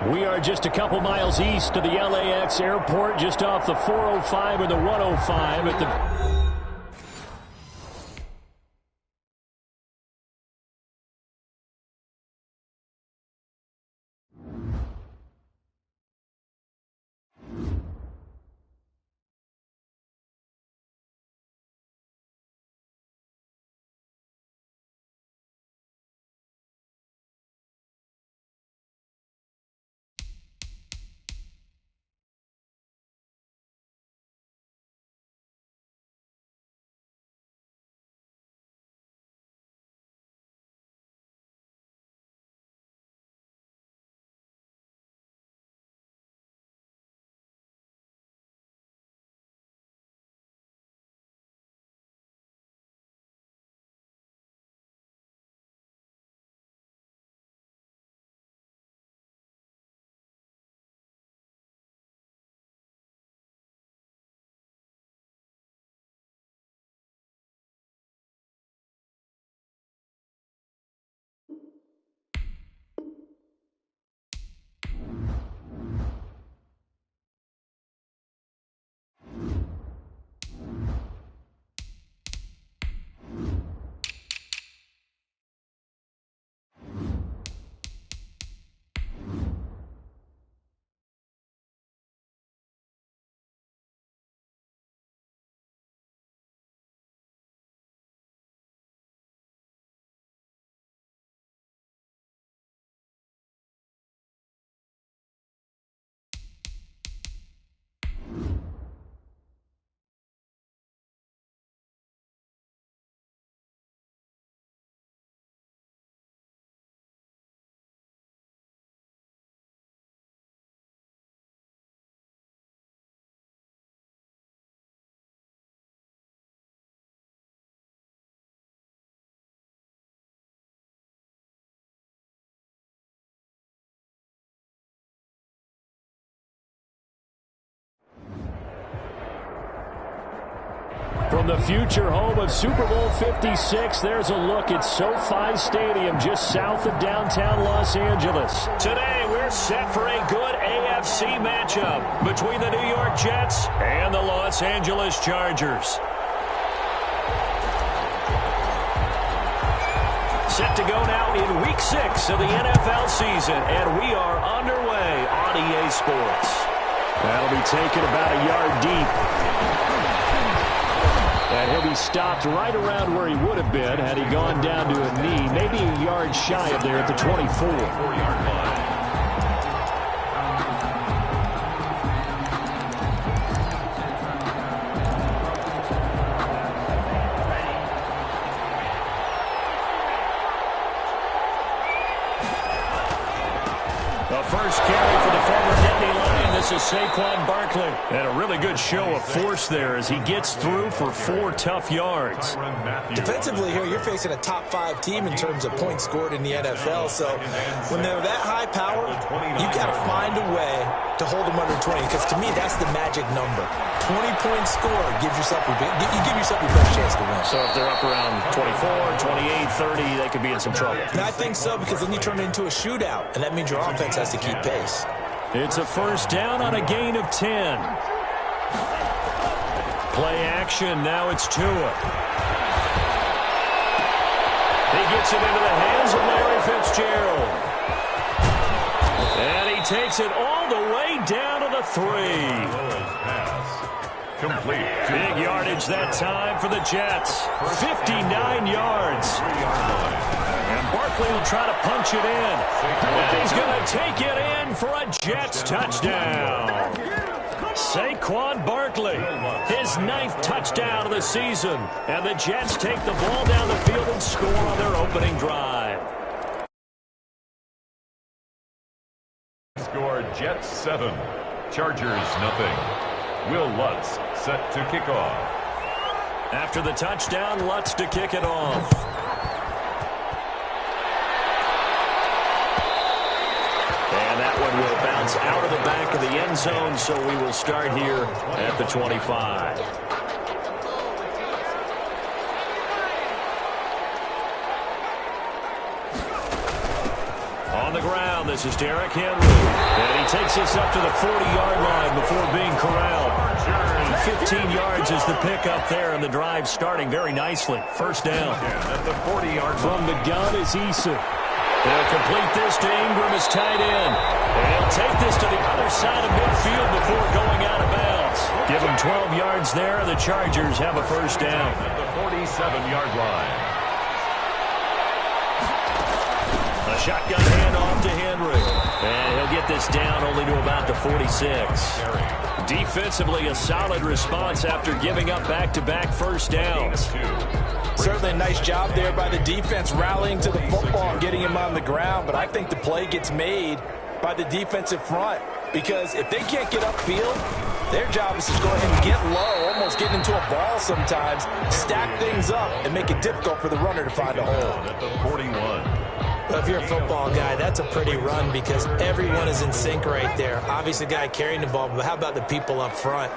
We are just a couple miles east of the LAX airport, just off the 405 or the 105 at the... From the future home of Super Bowl 56, there's a look at SoFi Stadium just south of downtown Los Angeles. Today, we're set for a good AFC matchup between the New York Jets and the Los Angeles Chargers. Set to go now in Week 6 of the NFL season, and we are underway on EA Sports. That'll be taken about a yard deep. And he'll be stopped right around where he would have been had he gone down to a knee, maybe a yard shy of there at the 24-yard line. The first carry for the former Nittany Lion. This is Saquon Barkley. And a really good show of force there as he gets through for 4 tough yards. Defensively here, you're facing a top 5 team in terms of points scored in the NFL. So when they're that high power, you got to find a way to hold them under 20. Because to me, that's the magic number. 20-point score gives yourself your best chance to win. So if they're up around 24, 28, 30, they could be in some trouble. And I think so, because then you turn it into a shootout, and that means your offense has to keep pace. It's a first down on a gain of 10. Play action. Now it's Tua. He gets it into the hands of Larry Fitzgerald. And he takes it all the way down to the 3. Complete. Big yardage that time for the Jets. 59 yards. And Barkley will try to punch it in. And he's going to take it in for a Jets touchdown. Saquon Barkley, his 9th touchdown of the season. And the Jets take the ball down the field and score on their opening drive. Score Jets 7, Chargers nothing. Will Lutz set to kick off. After the touchdown, Lutz to kick it off. And that one will bounce out of the back of the end zone, so we will start here at the 25. On the ground, this is Derrick Henry. And he takes this up to the 40-yard line before being corralled. 15 yards is the pickup there, and the drive starting very nicely. First down. At the 40-yard from the gun is Issa. They'll complete this to Ingram as tight end. And he'll take this to the other side of midfield before going out of bounds. Give him 12 yards there, and the Chargers have a first down. At the 47-yard line. A shotgun handoff to Henry. And he'll get this down only to about the 46. Defensively, a solid response after giving up back-to-back first downs. Certainly a nice job there by the defense rallying to the football and getting him on the ground, but I think the play gets made by the defensive front because if they can't get upfield, their job is to go ahead and get low, almost get into a ball sometimes, stack things up, and make it difficult for the runner to find a hole. At the 41. Well, if you're a football guy, that's a pretty run because everyone is in sync right there. Obviously, the guy carrying the ball, but how about the people up front?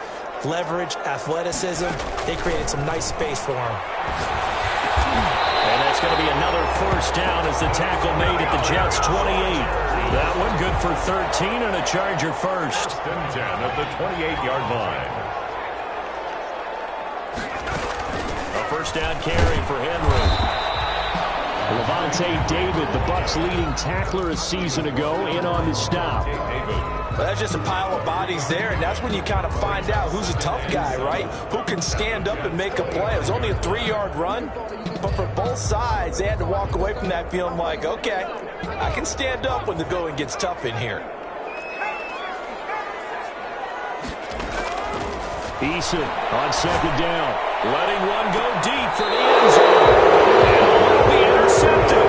Leverage, athleticism, they created some nice space for him. And that's going to be another first down as the tackle made at the Jets' 28. That one good for 13 and a Charger first. 10 at the 28-yard line. A first down carry for Henry. Levante David, the Bucs' leading tackler a season ago, in on the stop. Well, that's just a pile of bodies there, and that's when you kind of find out who's a tough guy, right? Who can stand up and make a play. It was only a 3-yard run, but for both sides, they had to walk away from that feeling like, okay, I can stand up when the going gets tough in here. Eason on second down, letting one go deep for the end zone. And will be intercepted.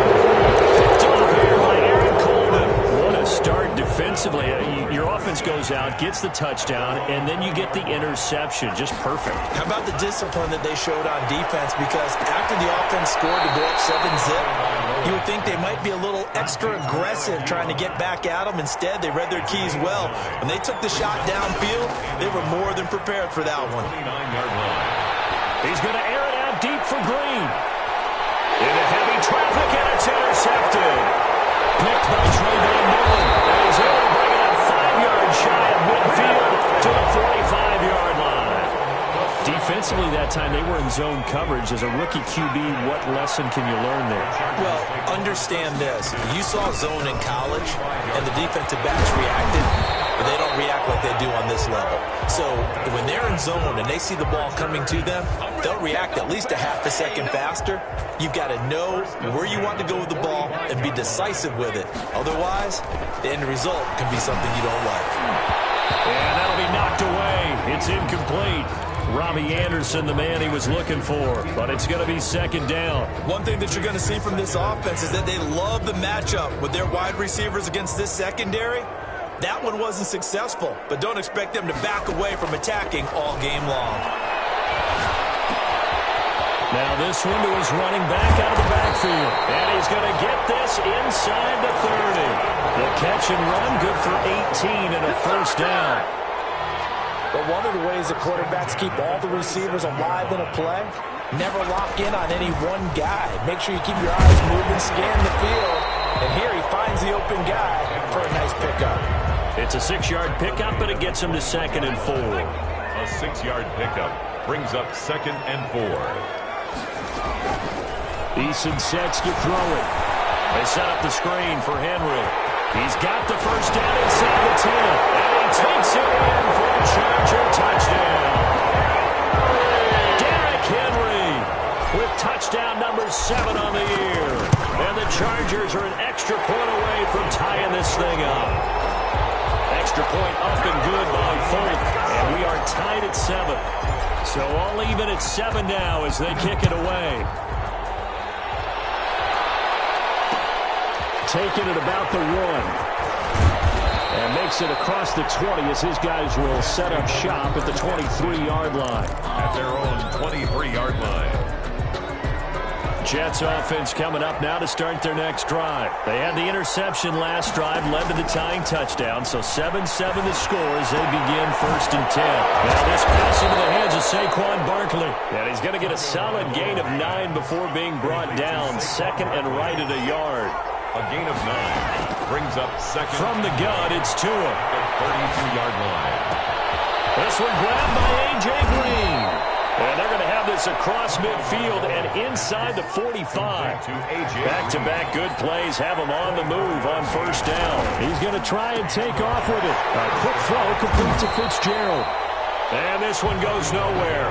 Picked off here by Aaron Coleman. What a start defensively. Your offense goes out, gets the touchdown, and then you get the interception. Just perfect. How about the discipline that they showed on defense? Because after the offense scored to go up 7-zip, you would think they might be a little extra aggressive trying to get back at them. Instead, they read their keys well. When they took the shot downfield, they were more than prepared for that one. 29-yard line. He's going to air it out deep for Green. Into heavy traffic, and it's intercepted. Picked by Trayvon Mullen. And he's able to bring it up 5 yards shy of midfield to the 45-yard line. Defensively that time, they were in zone coverage. As a rookie QB, what lesson can you learn there? Well, understand this. You saw zone in college, and the defensive backs reacted, but they don't react like they do on this level. So when they're in zone and they see the ball coming to them, they'll react at least a half a second faster. You've got to know where you want to go with the ball and be decisive with it. Otherwise, the end result can be something you don't like. And that'll be knocked away. It's incomplete. Robbie Anderson, the man he was looking for, but it's going to be second down. One thing that you're going to see from this offense is that they love the matchup with their wide receivers against this secondary. That one wasn't successful, but don't expect them to back away from attacking all game long. Now this one to his running back out of the backfield, and he's going to get this inside the 30. The catch and run good for 18 and a first down. But one of the ways that quarterbacks keep all the receivers alive in a play, never lock in on any one guy. Make sure you keep your eyes moving, scan the field. And here he finds the open guy for a nice pickup. It's a 6-yard pickup, but it gets him to 2nd and 4. A 6-yard pickup brings up 2nd and 4. Eason sets to throw it. They set up the screen for Henry. He's got the first down inside the 10, and he takes it in for a Charger touchdown. Derrick Henry with touchdown number 7 on the year. And the Chargers are an extra point away from tying this thing up. Extra point up and good by Folk, and we are tied at 7. So all even at 7 now as they kick it away. Taking it about the 1. And makes it across the 20 as his guys will set up shop at the 23-yard line. At their own 23-yard line. Jets offense coming up now to start their next drive. They had the interception last drive, led to the tying touchdown. So 7-7 the score as they begin 1st and 10. Now this pass into the hands of Saquon Barkley. And he's going to get a solid gain of 9 before being brought down. 2nd and right at a yard. A gain of 9. Brings up second. From the gun, it's Tua. The 32-yard line. This one grabbed by A.J. Green. And they're going to have this across midfield and inside the 45. Back-to-back good plays have him on the move on first down. He's going to try and take off with it. A quick throw complete to Fitzgerald. And this one goes nowhere.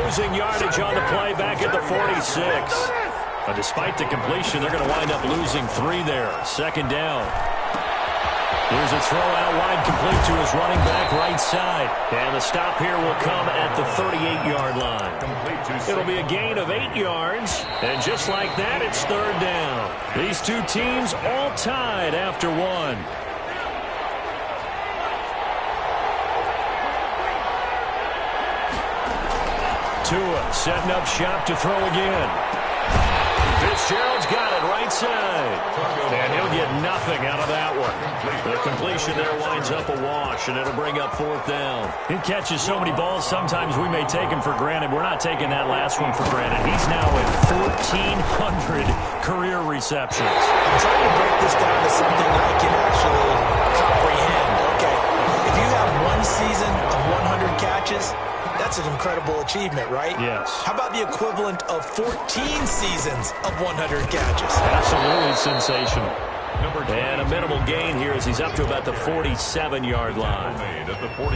Losing yardage on the play back at the 46. But despite the completion, they're going to wind up losing 3 there. Second down. Here's a throw out wide complete to his running back right side. And the stop here will come at the 38-yard line. It'll be a gain of 8 yards. And just like that, it's third down. These two teams all tied after 1. Tua setting up shop to throw again. Fitzgerald's got it right side. And he'll get nothing out of that one. The completion there winds up a wash, and it'll bring up fourth down. He catches so many balls, sometimes we may take him for granted. We're not taking that last one for granted. He's now at 1,400 career receptions. I'm trying to break this down to something I can actually comprehend. Okay, if you have one season of 100 catches, that's an incredible achievement, right? Yes. How about the equivalent of 14 seasons of 100 catches? Absolutely sensational. And a minimal gain here as he's up to about the 47-yard line.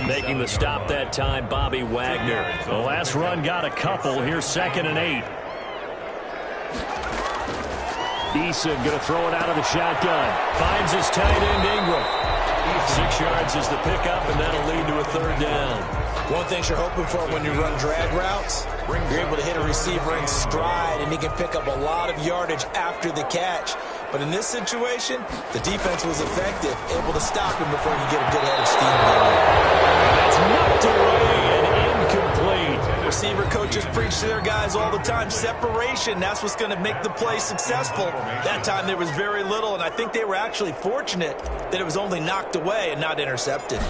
Making the stop that time, Bobby Wagner. The last run got a couple. Here's 2nd and 8. Eason going to throw it out of the shotgun. Finds his tight end, Ingram. 6 yards is the pickup, and that'll lead to a third down. One thing you're hoping for when you run drag routes, you're able to hit a receiver in stride, and he can pick up a lot of yardage after the catch. But in this situation, the defense was effective, able to stop him before he get a good head of steam going. That's knocked away and incomplete. Receiver coaches preach to their guys all the time. Separation, that's what's going to make the play successful. That time there was very little, and I think they were actually fortunate that it was only knocked away and not intercepted.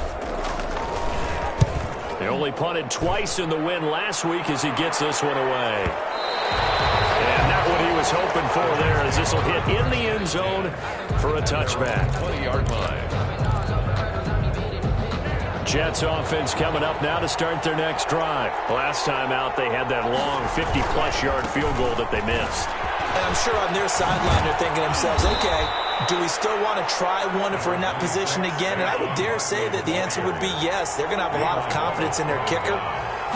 They only punted twice in the win last week as he gets this one away. And not what he was hoping for there as this will hit in the end zone for a touchback. 20-yard line. Jets offense coming up now to start their next drive. Last time out, they had that long 50-plus yard field goal that they missed. And I'm sure on their sideline they're thinking to themselves, okay, do we still want to try one if we're in that position again? And I would dare say that the answer would be yes. They're going to have a lot of confidence in their kicker.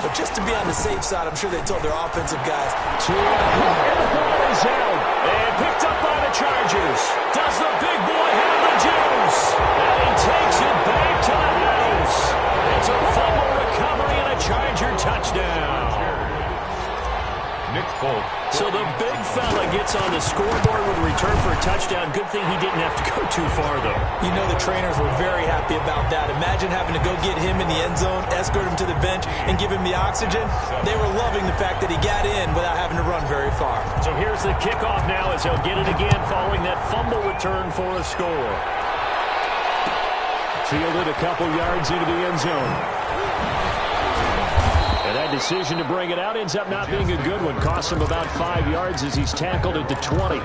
But just to be on the safe side, I'm sure they told their offensive guys. And the ball is out. And picked up by the Chargers. Does the big boy have the juice? And he takes it back to the house. It's a fumble recovery and a Charger touchdown. Nick Folk. So the big fella gets on the scoreboard with a return for a touchdown. Good thing he didn't have to go too far, though. You know the trainers were very happy about that. Imagine having to go get him in the end zone, escort him to the bench, and give him the oxygen. They were loving the fact that he got in without having to run very far. So here's the kickoff now as he'll get it again following that fumble return for a score. Fielded a couple yards into the end zone. And that decision to bring it out ends up not being a good one. Costs him about 5 yards as he's tackled at the 20.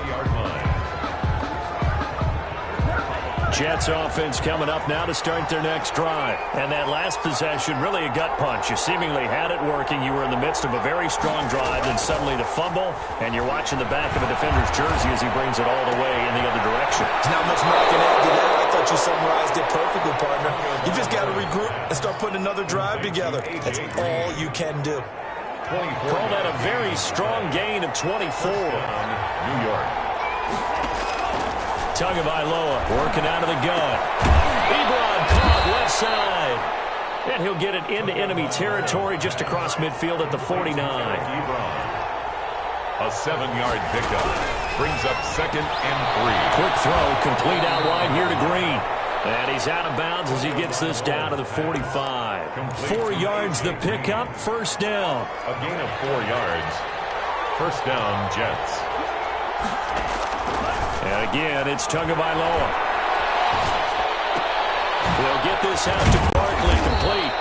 Jets offense coming up now to start their next drive. And that last possession, really a gut punch. You seemingly had it working. You were in the midst of a very strong drive, then suddenly the fumble, and you're watching the back of a defender's jersey as he brings it all the way in the other direction. There's not much more I can add to that. I thought you summarized it perfectly, partner. You just got to regroup and start putting another drive together. That's all you can do. Call that a very strong gain of 24. New York. Tagovailoa working out of the gun. Ebron caught left side. And he'll get it into enemy territory just across midfield at the 49. A 7-yard pickup. Brings up 2nd and 3. Quick throw, complete out wide here to Green. And he's out of bounds as he gets this down to the 45. 4 yards the pickup, first down. A gain of 4 yards. First down, Jets. And again, it's Tagovailoa. He'll get this out to Barkley, complete.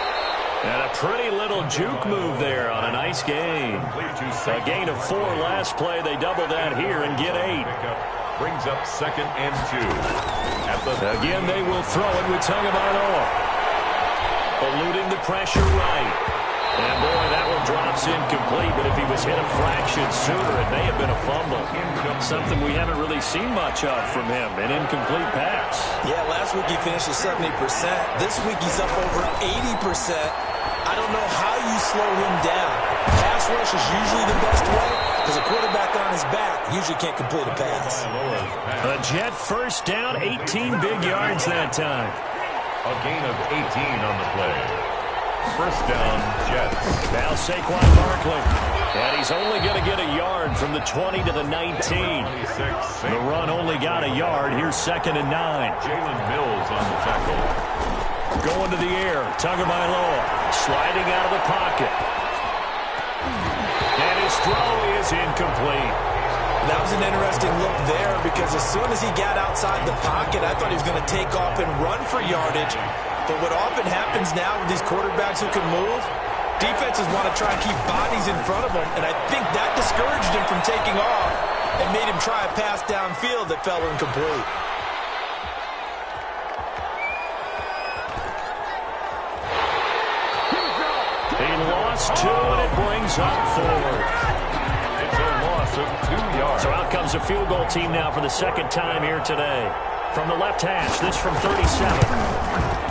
And a pretty little juke move there on a nice gain. A gain of 4 last play. They double that here and get 8. Brings up 2nd and 2. Again, they will throw it with Tagovailoa. Eluding the pressure right. And, boy, that one drops incomplete. But if he was hit a fraction sooner, it may have been a fumble. Something we haven't really seen much of from him, an incomplete pass. Yeah, last week he finished at 70%. This week he's up over 80%. I don't know how you slow him down. Pass rush is usually the best way because a quarterback on his back usually can't complete a pass. A Jet first down, 18 big yards that time. A gain of 18 on the play. First down, Jets. Now Saquon Barkley. And he's only going to get a yard from the 20 to the 19. The run only got a yard. Here's 2nd and 9. Jalen Mills on the tackle. Going to the air. Tagovailoa sliding out of the pocket. And his throw is incomplete. That was an interesting look there because as soon as he got outside the pocket, I thought he was going to take off and run for yardage. But what often happens now with these quarterbacks who can move, defenses want to try and keep bodies in front of them, and I think that discouraged him from taking off and made him try a pass downfield that fell incomplete. He lost 2, and it brings up 4. It's a loss of 2 yards. So out comes a field goal team now for the 2nd time here today. From the left hash, this from 37.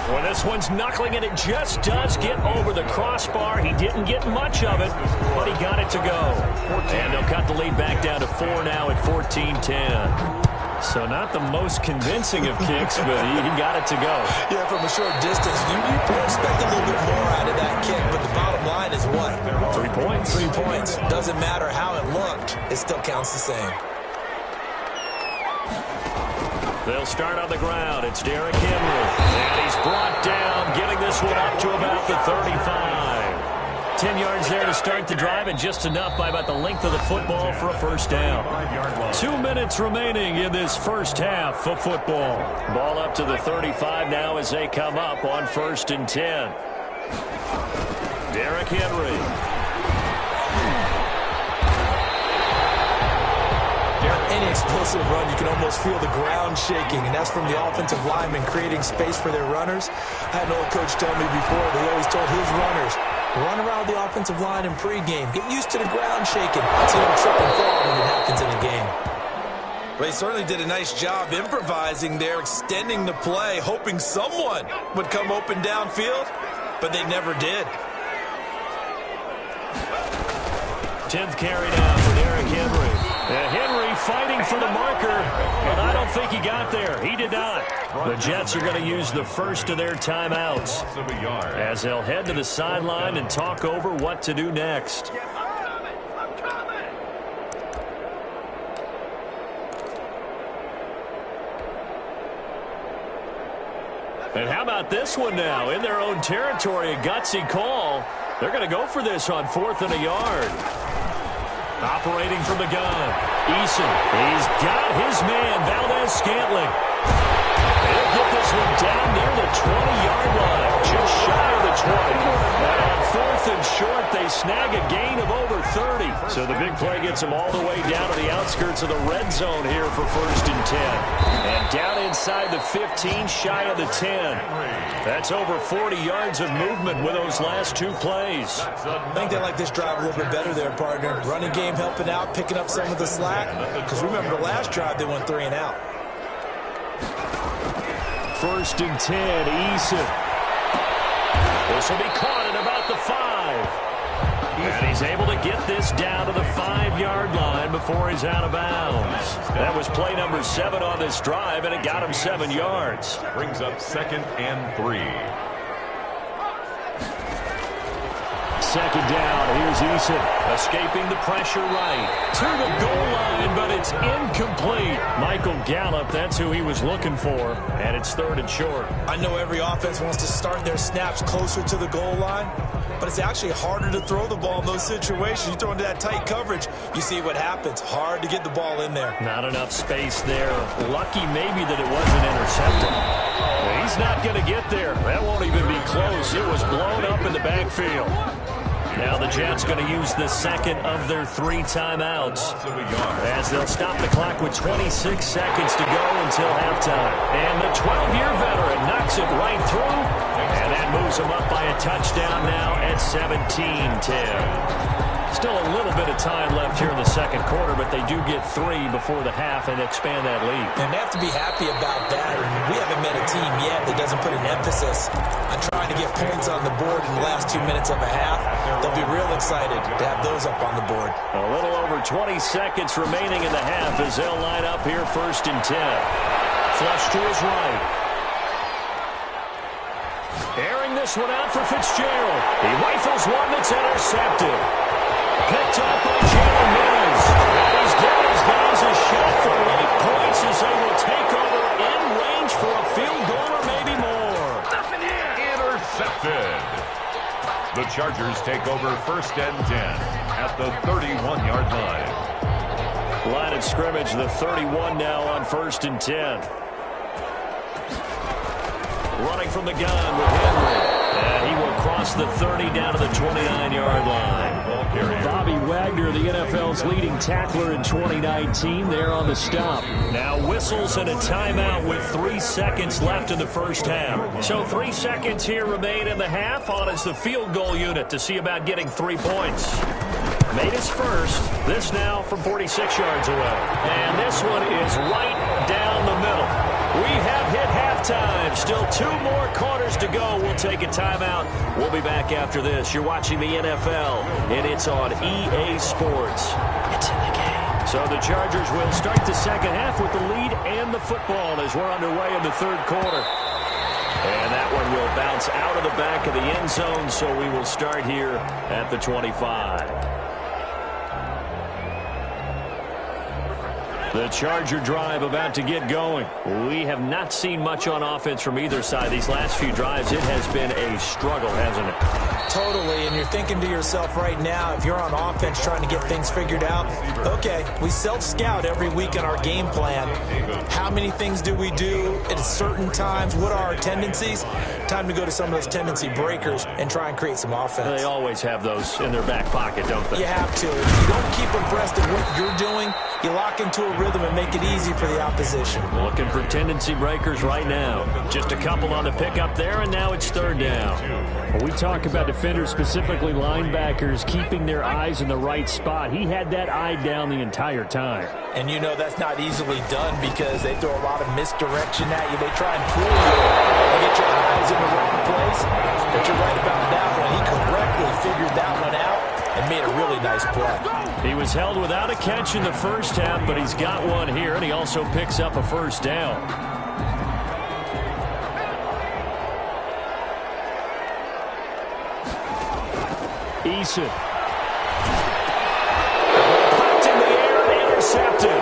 Well, this one's knuckling, and it just does get over the crossbar. He didn't get much of it, but he got it to go. And they'll cut the lead back down to 4 now at 14-10. So not the most convincing of kicks, but he got it to go. Yeah, from a short distance, you expect a little bit more out of that kick, but the bottom line is what? 3 points. 3 points. Doesn't matter how it looked, it still counts the same. They'll start on the ground. It's Derrick Henry. And he's brought down, getting this one up to about the 35. 10 yards there to start the drive, and just enough by about the length of the football for a first down. 2 minutes remaining in this first half of football. Ball up to the 35 now as they come up on 1st and 10. Derrick Henry. Any explosive run, you can almost feel the ground shaking, and that's from the offensive linemen creating space for their runners. I had an old coach tell me before, they always told his runners, run around the offensive line in pregame. Get used to the ground shaking so you don't trip and fall when it happens in a game. Well, he certainly did a nice job improvising there, extending the play, hoping someone would come open downfield, but they never did. 10th carry down for Derrick Henry. Henry fighting for the marker, but I don't think he got there. He did not. The Jets are going to use the first of their timeouts as they'll head to the sideline and talk over what to do next. And how about this one now? In their own territory, a gutsy call. They're going to go for this on 4th and a yard. Operating from the gun. Eason. He's got his man, Valdez-Scantling. They'll get this one down near the 20-yard line. Just shy of the 20. And on 4th and short, they snag a gain of over 30. So the big play gets them all the way down to the outskirts of the red zone here for 1st and 10. And down inside the 15, shy of the 10. That's over 40 yards of movement with those last 2 plays. I think they like this drive a little bit better there, partner. Running game helping out, picking up some of the slack. Because remember, the last drive, they went 3 and out. 1st and 10, Eason. This will be caught at about the 5. And he's able to get this down to the 5-yard line before he's out of bounds. That was play number 7 on this drive, and it got him 7 yards. Brings up 2nd and 3. 2nd down, here's Eason, escaping the pressure right to the goal line, but it's incomplete. Michael Gallup, that's who he was looking for, and it's 3rd and short. I know every offense wants to start their snaps closer to the goal line, but it's actually harder to throw the ball in those situations. You throw into that tight coverage, you see what happens. Hard to get the ball in there. Not enough space there. Lucky maybe that it wasn't intercepted. He's not going to get there. That won't even be close. It was blown up in the backfield. Now the Jets going to use the second of their 3 timeouts as they'll stop the clock with 26 seconds to go until halftime. And the 12-year veteran knocks it right through, and that moves them up by a touchdown now at 17-10. Still a little bit of time left here in the second quarter, but they do get 3 before the half and expand that lead. And they have to be happy about that. And we haven't met a team yet that doesn't put an emphasis on trying to get points on the board in the last 2 minutes of a half. They'll be real excited to have those up on the board. A little over 20 seconds remaining in the half as they'll line up here 1st and 10. Flush to his right. Airing this one out for Fitzgerald. He rifles one that's intercepted. Picked up by Jalen Mills. And he's giving his guys a shot for 8 points as they will take over in range for a field goal or maybe more. Intercepted. The Chargers take over 1st and 10 at the 31-yard line. Line of scrimmage, the 31 now on 1st and 10. Running from the gun with Henry. And he will cross the 30 down to the 29-yard line. Bobby Wagner, the NFL's leading tackler in 2019, there on the stop. Now whistles and a timeout with 3 seconds left in the first half. So 3 seconds here remain in the half on as the field goal unit to see about getting 3 points. Made his first. This now from 46 yards away. And this one is right down the middle. We have hit halftime. Still 2 more quarters to go. We'll take a timeout. We'll be back after this. You're watching the NFL, and it's on EA Sports. It's in the game. So the Chargers will start the second half with the lead and the football as we're underway in the third quarter. And that one will bounce out of the back of the end zone, so we will start here at the 25. The Charger drive about to get going. We have not seen much on offense from either side. These last few drives, it has been a struggle, hasn't it? Totally, and you're thinking to yourself right now, if you're on offense trying to get things figured out, okay, we self-scout every week in our game plan. How many things do we do at certain times? What are our tendencies? Time to go to some of those tendency breakers and try and create some offense. They always have those in their back pocket, don't they? You have to. If you don't keep abreast of what you're doing, you lock into a rhythm and make it easy for the opposition. Looking for tendency breakers right now. Just a couple on the pickup there, and now it's 3rd down. When we talk about defenders, specifically linebackers, keeping their eyes in the right spot. He had that eye down the entire time. And you know that's not easily done because they throw a lot of misdirection at you. They try and fool you and get your eyes in the wrong place. But you're right about that one. He correctly figured that one out and made a really nice play. He was held without a catch in the first half, but he's got one here, and he also picks up a 1st down. Eason. Popped in the air and intercepted.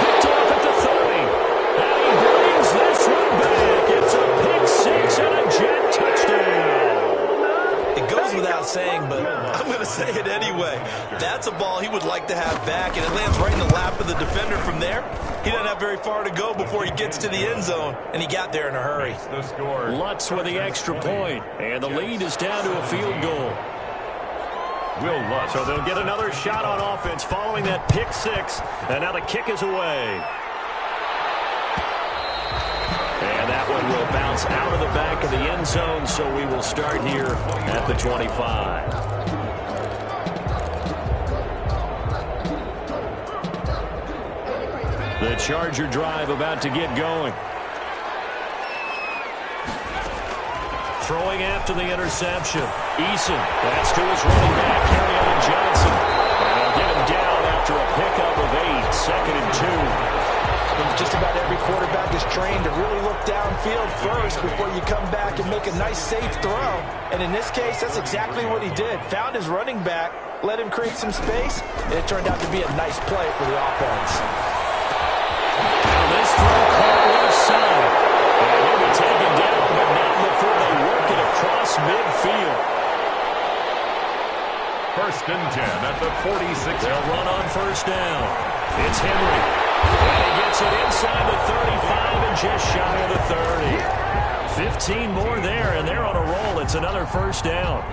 Picked off at the 30. And he brings this one back. It's a pick 6 and a Jet touchdown. It goes without saying, but I'm going to say it anyway. That's a ball he would like to have back, and it lands right in the lap of the defender from there. He doesn't have very far to go before he gets to the end zone, and he got there in a hurry. Lutz with the extra point, and the lead is down to a field goal. Will Lutz. So they'll get another shot on offense following that pick 6, and now the kick is away. And that one will bounce out of the back of the end zone, so we will start here at the 25. The Charger drive about to get going. Throwing after the interception. Eason, that's to his running back, Kerryon Johnson. And they'll get him down after a pickup of 8, 2nd and 2. And just about every quarterback is trained to really look downfield first before you come back and make a nice, safe throw. And in this case, that's exactly what he did. Found his running back, let him create some space, and it turned out to be a nice play for the offense. Now this throw caught left side. And he'll be taken down, but not before they work it across midfield. 1st and 10 at the 46. They'll run on 1st down. It's Henry. And he gets it inside the 35 and just shy of the 30. 15 more there, and they're on a roll ball. It's another first down.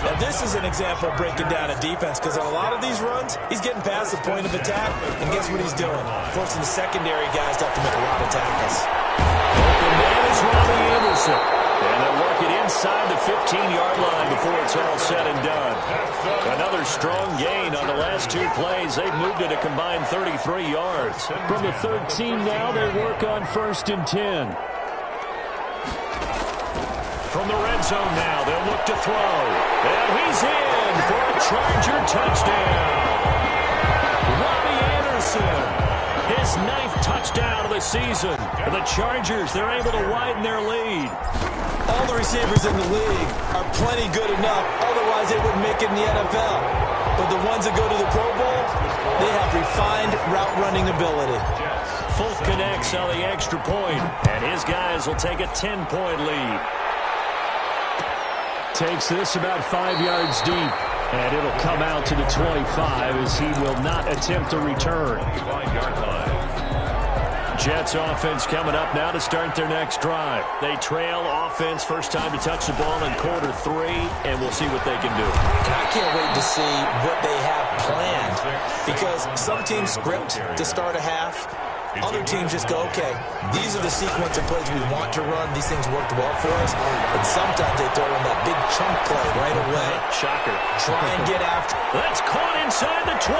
Now, this is an example of breaking down a defense, because on a lot of these runs, he's getting past the point of attack, and guess what he's doing? Forcing the secondary guys to have to make a lot of tackles. The man is Robbie Anderson. And they'll work it inside the 15-yard line before it's all said and done. Another strong gain on the last two plays. They've moved it a combined 33 yards. From the 13 now, they work on 1st and 10. From the red zone now, they'll look to throw. And he's in for a Charger touchdown. Robbie Anderson, his 9th touchdown of the season. The Chargers, they're able to widen their lead. All the receivers in the league are plenty good enough, otherwise they wouldn't make it in the NFL. But the ones that go to the Pro Bowl, they have refined route running ability. Folk connects on the extra point, and his guys will take a 10-point lead. Takes this about 5 yards deep, and it'll come out to the 25 as he will not attempt a return. 5-yard line. Jets offense coming up now to start their next drive. They trail offense, first time to touch the ball in quarter 3, and we'll see what they can do. And I can't wait to see what they have planned, because some teams script to start a half. Other teams just go, okay, these are the sequence of plays we want to run. These things worked well for us. And sometimes they throw in that big chunk play right away. Shocker. Try and get after. That's caught inside the 20.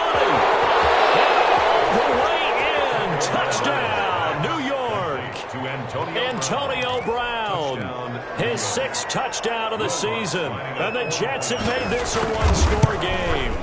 The way in. Touchdown, New York. To Antonio Brown. His 6th touchdown of the season. And the Jets have made this a one-score game.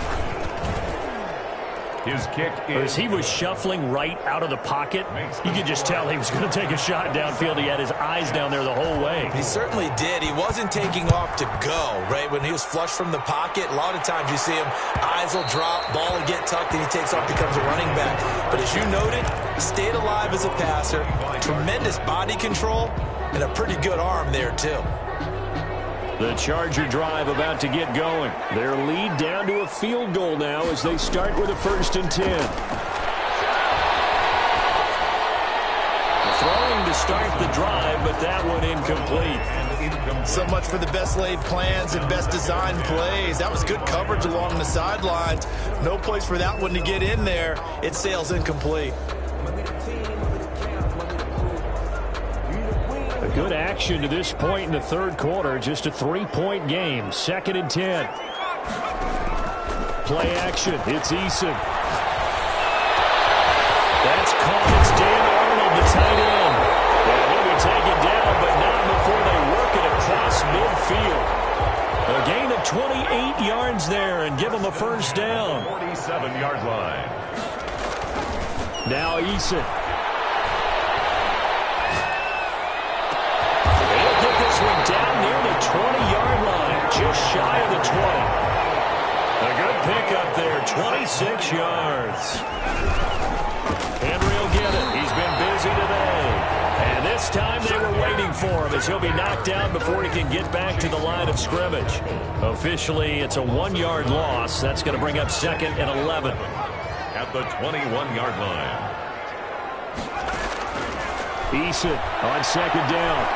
His kick As he was shuffling right out of the pocket, you could just tell he was going to take a shot downfield. He had his eyes down there the whole way. He certainly did. He wasn't taking off to go, right? When he was flush from the pocket, a lot of times you see him, eyes will drop, ball will get tucked, and he takes off, becomes a running back. But as you noted, he stayed alive as a passer, tremendous body control, and a pretty good arm there, too. The Charger drive about to get going. Their lead down to a field goal now as they start with a 1st and 10. Throwing to start the drive, but that one incomplete. So much for the best laid plans and best designed plays. That was good coverage along the sidelines. No place for that one to get in there. It sails incomplete. Good action to this point in the 3rd quarter. Just a 3-point game. 2nd and 10. Play action. It's Eason. That's caught. It's Dan Arnold, the tight end. And he'll be taken down, but not before they work it across midfield. A gain of 28 yards there and give them a first down. 47-yard line. Now Eason. One down near the 20-yard line, just shy of the 20. A good pickup there, 26 yards. Henry will get it. He's been busy today. And this time they were waiting for him as he'll be knocked down before he can get back to the line of scrimmage. Officially, it's a 1-yard loss. That's going to bring up 2nd and 11. At the 21-yard line. Eason on 2nd down.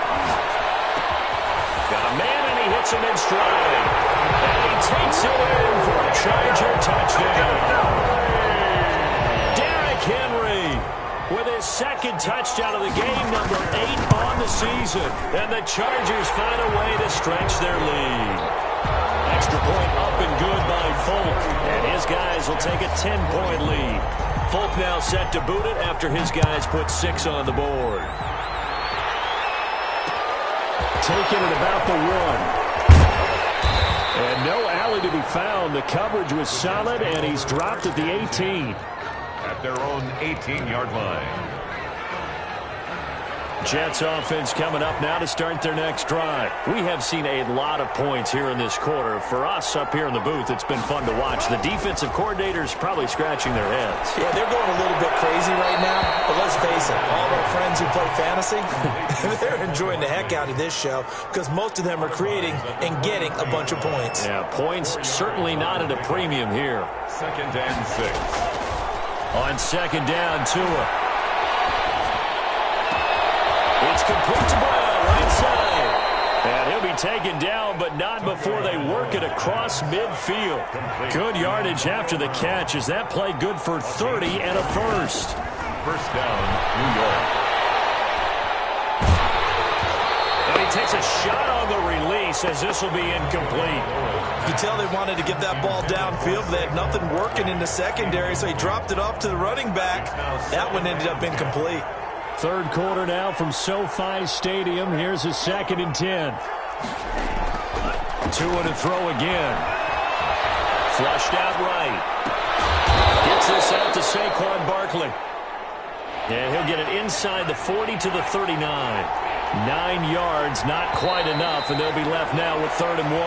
Got a man, and he hits him in stride. And he takes it in for a Charger touchdown. Derrick Henry with his 2nd touchdown of the game, number 8 on the season. And the Chargers find a way to stretch their lead. Extra point up and good by Folk. And his guys will take a 10-point lead. Folk now set to boot it after his guys put 6 on the board. Taken at about the 1. And no alley to be found. The coverage was solid, and he's dropped at the 18. At their own 18-yard line. Jets offense coming up now to start their next drive. We have seen a lot of points here in this quarter. For us up here in the booth, it's been fun to watch. The defensive coordinators probably scratching their heads. Yeah, they're going a little bit crazy right now. But let's face it, all of our friends who play fantasy, they're enjoying the heck out of this show because most of them are creating and getting a bunch of points. Yeah, points certainly not at a premium here. 2nd and 6. On 2nd down, Tua. It's complete to Brown, right side. And he'll to be taken down, but not before they work it across midfield. Good yardage after the catch. Is that play good for 30 and a first? First down, New York. And he takes a shot on the release as this will be incomplete. You tell they wanted to get that ball downfield, but they had nothing working in the secondary, so he dropped it off to the running back. That one ended up incomplete. Third quarter now from SoFi Stadium. Here's a 2nd and 10. Tua to throw again. Flushed out right. Gets this out to Saquon Barkley. And he'll get it inside the 40 to the 39. 9 yards, not quite enough, and they'll be left now with 3rd and 1.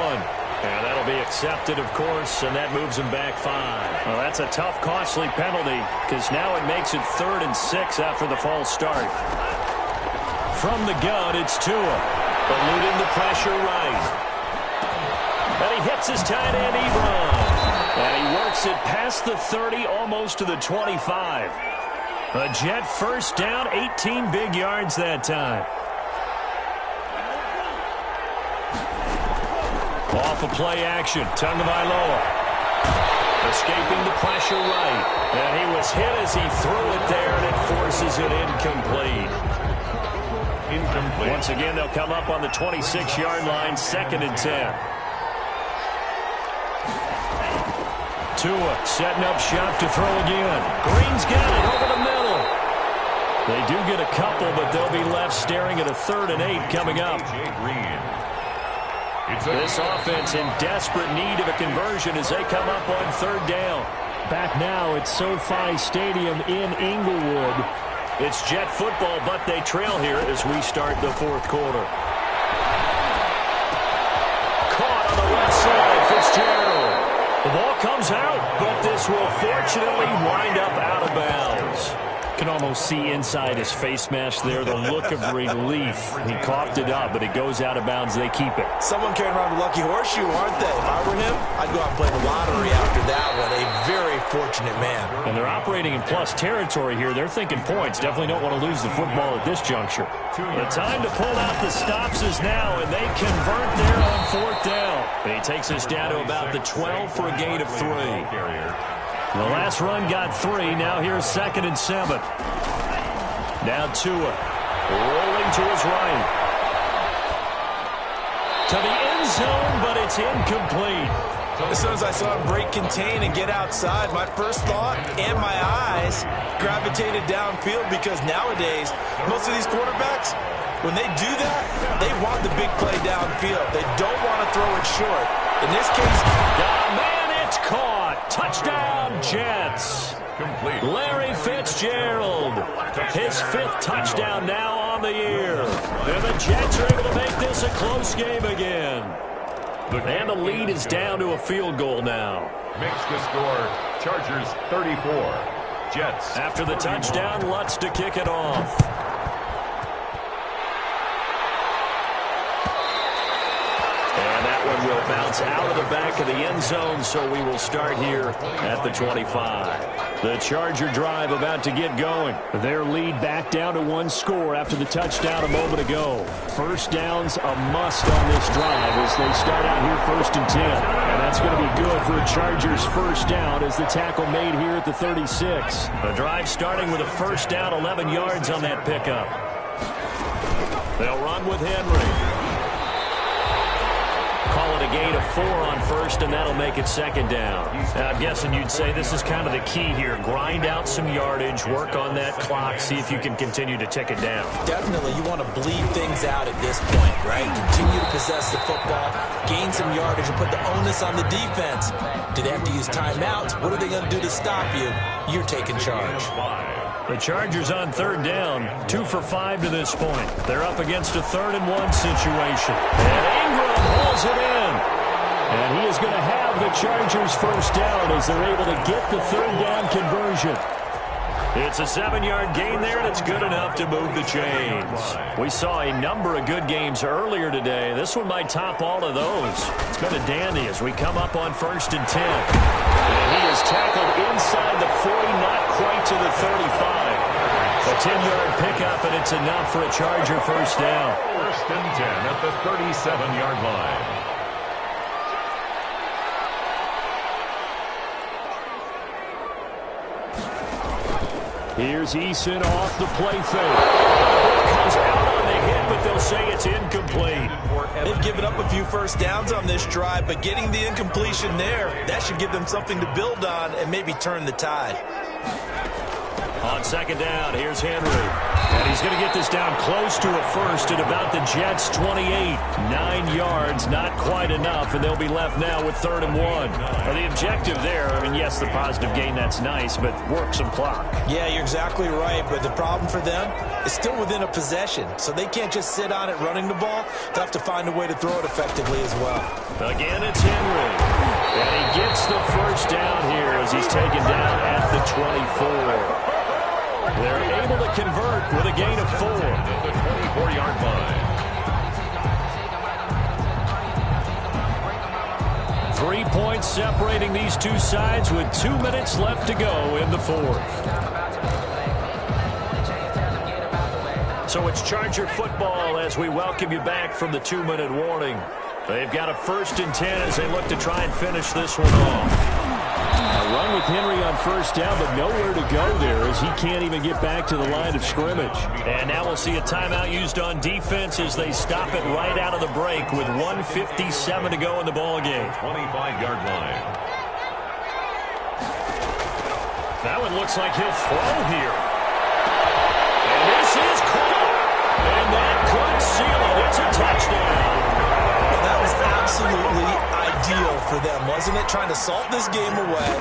And that'll be accepted, of course, and that moves them back 5. Well, that's a tough, costly penalty because now it makes it 3rd and 6 after the false start. From the gun, it's Tua. Eluding the pressure right. And he hits his tight end, Ebron. And he works it past the 30, almost to the 25. A Jet first down, 18 big yards that time. Off of play action, Tagovailoa. Escaping the pressure right. And he was hit as he threw it there, and it forces it incomplete. Once again, they'll come up on the 26-yard line, 2nd and 10. Tua setting up shop to throw again. Green's got it over the middle. They do get a couple, but they'll be left staring at a 3rd and 8 coming up. This offense in desperate need of a conversion as they come up on 3rd down. Back now at SoFi Stadium in Inglewood. It's Jet football, but they trail here as we start the 4th quarter. Caught on the left side, Fitzgerald. The ball comes out, but this will fortunately wind up out of bounds. Can almost see inside his face mask there, the look of relief. He coughed it up, but it goes out of bounds. They keep it. Someone carrying around a lucky horseshoe, aren't they? If I were him, I'd go out and play the lottery after that one. A very fortunate man. And they're operating in plus territory here. They're thinking points. Definitely don't want to lose the football at this juncture. The time to pull out the stops is now, and they convert there on 4th down. And he takes us down to about the 12 for a gain of 3. The last run got 3. Now here's 2nd and 7. Now Tua rolling to his right. To the end zone, but it's incomplete. As soon as I saw him break contain and get outside, my first thought and my eyes gravitated downfield because nowadays, most of these quarterbacks, when they do that, they want the big play downfield. They don't want to throw it short. In this case, man, it's caught. Touchdown, Jets. Complete. Larry Fitzgerald. His 5th touchdown now on the year. And the Jets are able to make this a close game again. And the lead is down to a field goal now. Makes the score Chargers 34. Jets. After the touchdown, Lutz to kick it off. Will bounce out of the back of the end zone, so we will start here at the 25. The Charger drive about to get going. Their lead back down to 1 score after the touchdown a moment ago. First down's a must on this drive as they start out here 1st and 10. And that's going to be good for a Chargers first down as the tackle made here at the 36. The drive starting with a first down, 11 yards on that pickup. They'll run with Henry. Call it a gain of 4 on 1st, and that'll make it 2nd down. Now, I'm guessing you'd say this is kind of the key here. Grind out some yardage, work on that clock, see if you can continue to tick it down. Definitely, you want to bleed things out at this point, right? Continue to possess the football, gain some yardage, and put the onus on the defense. Do they have to use timeouts? What are they going to do to stop you? You're taking charge. The Chargers on 3rd down, 2 for 5 to this point. They're up against a 3rd and 1 situation. And Ingram hauls it in. And he is going to have the Chargers first down as they're able to get the 3rd down conversion. It's a 7-yard gain there, and it's good enough to move the chains. We saw a number of good games earlier today. This one might top all of those. It's been a dandy as we come up on 1st and 10. And he is tackled inside the 40, not quite to the 35. A 10-yard pickup, and it's enough for a Charger first down. First and 10 at the 37-yard line. Here's Eason off the play fake. Comes out on the hit, but they'll say it's incomplete. They've given up a few first downs on this drive, but getting the incompletion there, that should give them something to build on and maybe turn the tide. On second down, here's Henry. And he's going to get this down close to a first at about the Jets' 28. 9 yards, not quite enough, and they'll be left now with 3rd and 1. Well, the objective there, I mean, yes, the positive gain, that's nice, but work some clock. Yeah, you're exactly right, but the problem for them is still within a possession, so they can't just sit on it running the ball. They'll have to find a way to throw it effectively as well. Again, it's Henry. And he gets the first down here as he's taken down at the 24. They're able to convert with a gain of 4. At the 24-yard line. 3 points separating these two sides with 2 minutes left to go in the 4th. So it's Charger football as we welcome you back from the 2-minute warning. They've got a 1st and 10 as they look to try and finish this one off. A run with Henry on first down, but nowhere to go there as he can't even get back to the line of scrimmage. And now we'll see a timeout used on defense as they stop it right out of the break with 1:57 to go in the ballgame. 25-yard line. That one looks like he'll throw here. And this is caught. And that could seal it. It's a touchdown. Well, that was absolutely ideal for them, wasn't it? Trying to salt this game away.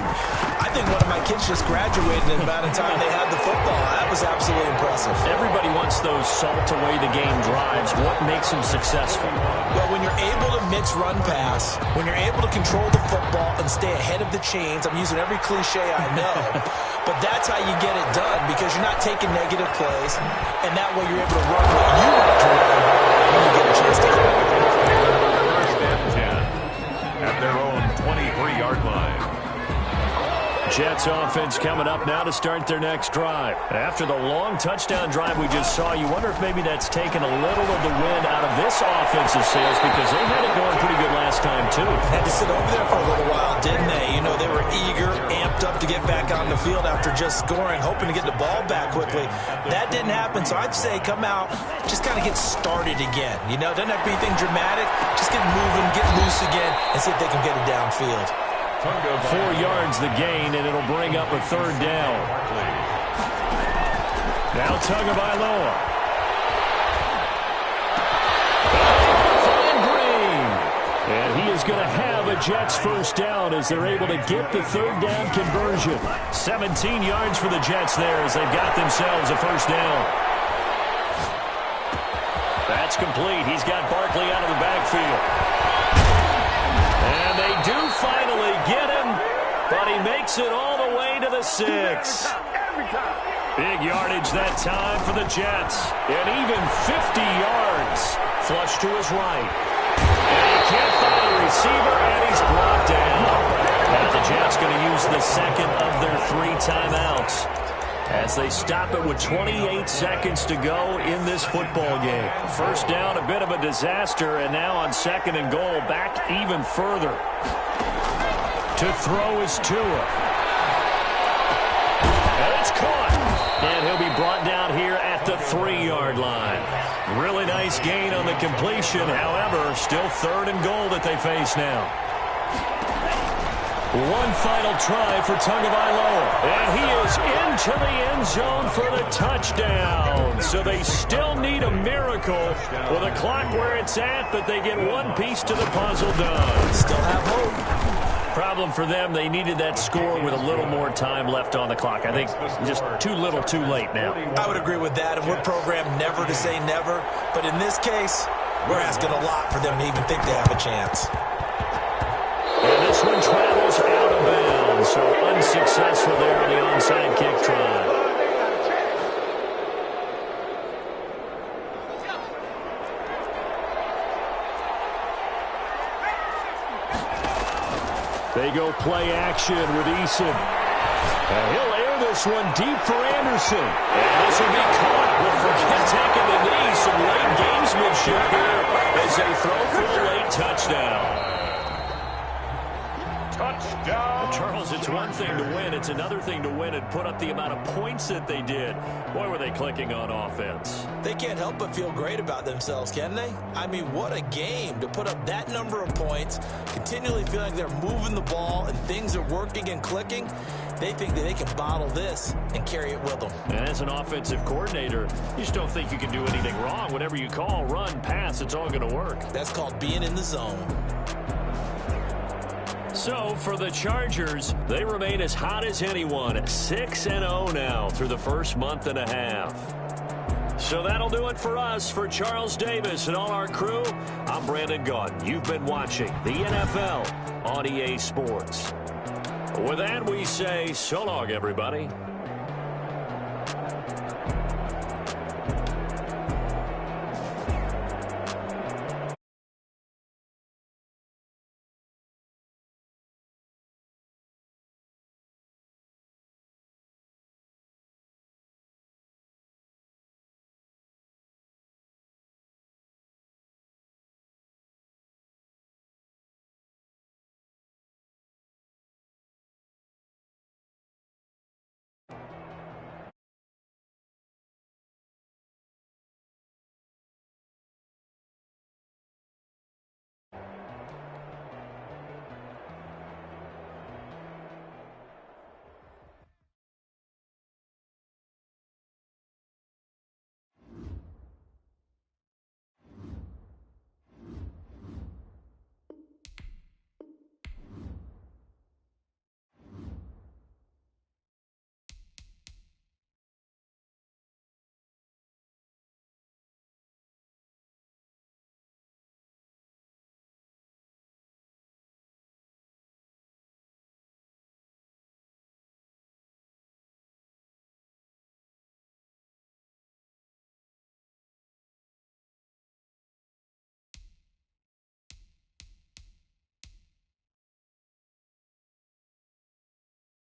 I think one of my kids just graduated in about the time they had the football. That was absolutely impressive. Everybody wants those salt away the game drives. What makes them successful? Well, when you're able to mix run pass, when you're able to control the football and stay ahead of the chains, I'm using every cliche I know, but that's how you get it done because you're not taking negative plays, and that way you're able to run what you want to run when you get a chance to do it. First and 10 at their own 23-yard line. Jets offense coming up now to start their next drive. After the long touchdown drive we just saw, you wonder if maybe that's taken a little of the wind out of this offensive sails because they had it going pretty good last time too. Had to sit over there for a little while, didn't they? You know, they were eager, amped up to get back on the field after just scoring, hoping to get the ball back quickly. That didn't happen, so I'd say come out, just kind of get started again. You know, doesn't have to be anything dramatic. Just get moving, get loose again, and see if they can get it downfield. 4 yards the gain, and it'll bring up a 3rd down. Now Tagovailoa. Green. And he is going to have a Jets first down as they're able to get the 3rd down conversion. 17 yards for the Jets there as they've got themselves a first down. That's complete. He's got Barkley out of the backfield. And they do finally get him, but he makes it all the way to the 6. Big yardage that time for the Jets. And even 50 yards. Flush to his right. And he can't find a receiver, and he's brought down. Now the Jets going to use the second of their 3 timeouts as they stop it with 28 seconds to go in this football game. First down, a bit of a disaster, and now on 2nd and goal, back even further. To throw is Tua. And it's caught. And he'll be brought down here at the 3-yard line. Really nice gain on the completion. However, still 3rd and goal that they face now. One final try for Tagovailoa. And he is into the end zone for the touchdown. So they still need a miracle with a clock where it's at, but they get one piece to the puzzle done. Still have hope. Problem for them, they needed that score with a little more time left on the clock. I think just too little too late now. I would agree with that, and we're programmed never to say never. But in this case, we're asking a lot for them to even think they have a chance. And this one travels out of bounds, so unsuccessful there on the onside kick try. They go play action with Eason. And he'll fire this one deep for Anderson. And this will be caught. Well, forget taking the knee. Some late gamesmanship here as they throw for a late touchdown. Touchdown. Charles, it's one thing to win. It's another thing to win and put up the amount of points that they did. Boy, were they clicking on offense. They can't help but feel great about themselves, can they? I mean, what a game to put up that number of points, continually feeling they're moving the ball and things are working and clicking. They think that they can bottle this and carry it with them. And as an offensive coordinator, you just don't think you can do anything wrong. Whatever you call, run, pass, it's all going to work. That's called being in the zone. So, for the Chargers, they remain as hot as anyone at 6-0 now through the first month and a half. So that'll do it for us. For Charles Davis and all our crew, I'm Brandon Gaudin. You've been watching the NFL on EA Sports. With that, we say so long, everybody.